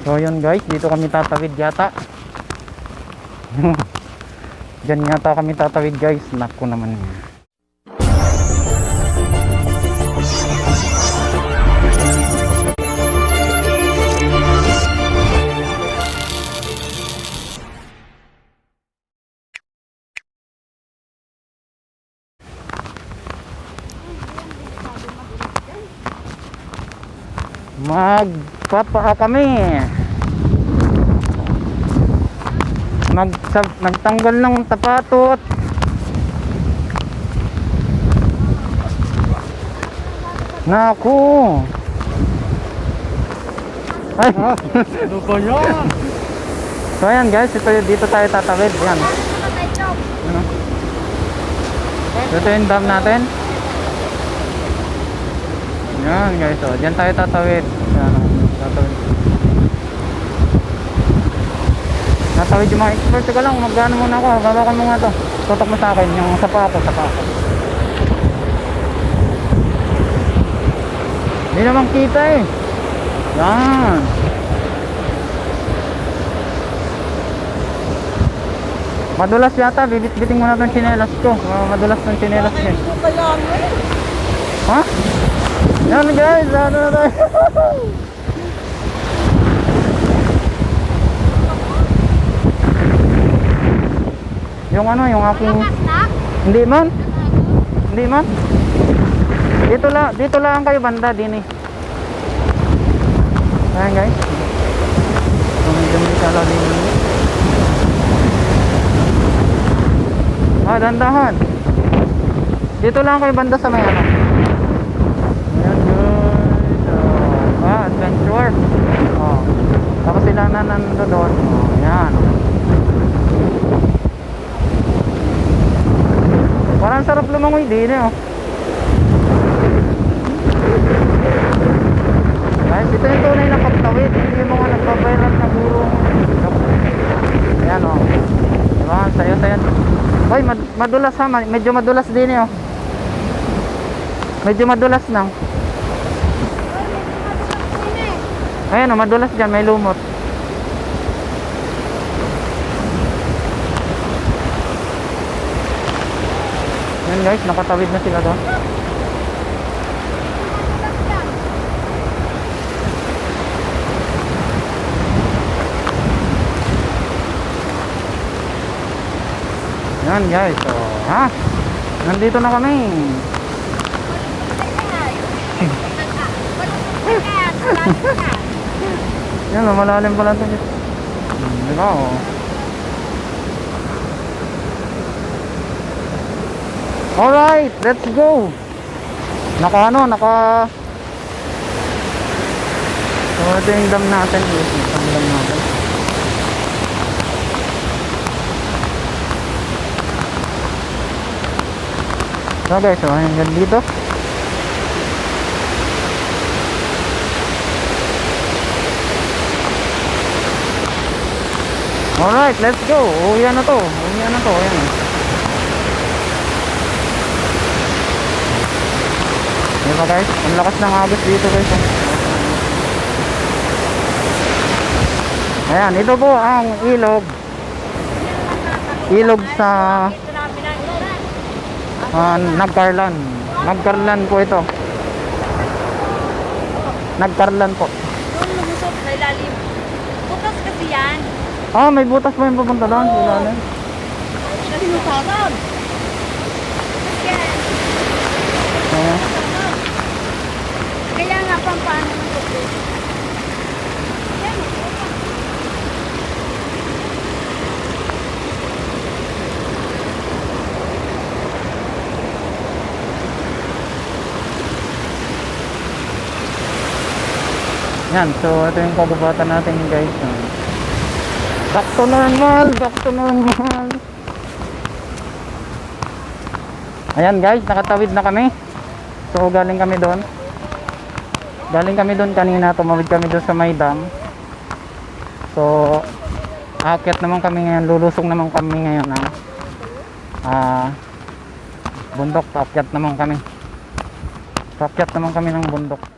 So yun guys, dito kami tatawid yata. Diyan yata kami tatawid guys. Naku naman. Magpapa kami. Nagtanggal ng tapatot. Naku. Ay. Ano ba yan? So ayan guys, dito tayo tatawid. Yan. Ano? Ito yung dam natin. Yan guys, so diyan tayo tatawid. Yan, tatawid. Tatawid yung mga expert. Teka lang, magano muna ako. Babakan mo nga to. Tutok mo sa akin yung sapa ako. Hindi naman kita eh. Yan. Madulas yata. Bibit-biting mo na itong tsinelas ko. Madulas ng tsinelas niya. Ha? Yan guys, ano na tayo? Yung ano, yung aking... Hindi man. Dito lang kayo banda din eh. Ayan guys. Medyo sala din. Dandahan. Dito lang kayo banda sa may ano. Adventure. Tapos sila na nando doon. Yan. Parang sarap lumangoy din eh. Guys, ito yung tunay na pagtawid. Hindi yung mga nagbabayrat na guro. Ayan o. Diba? Sayo. Hoy, madulas ha. Medyo madulas din eh. Medyo madulas na. Ayan o, madulas dyan, may lumot. Ayan guys, nakatawid na sila doon. Ayan guys, so ha, nandito na kami. Yan o, malalim pala ito. Diba o. Alright, let's go. Naka so ito yung dam natin. Yung dam natin. So guys, so hanggang dito. Alright, let's go. Uwian na to. Ayan. Diba guys? Ang lakas ng agos dito guys. Ayan, ito po ang ilog. Ilog sa Nagcarlan. Nagcarlan po ito. Nagcarlan po. Doon lumusot sa ilalim. Butas kasi yan. May butas pa yung pupunta doon. Ilalim. Sinusasag. Kaya nga pampaano ng tubig. Yan, so ito yung kagubatan natin guys. Back to normal. Ayan guys, nakatawid na kami. So galing kami doon kanina, tumawid kami doon sa may dam. So aakyat naman kami ngayon, lulusong naman kami ngayon bundok. Paakyat naman kami ng bundok.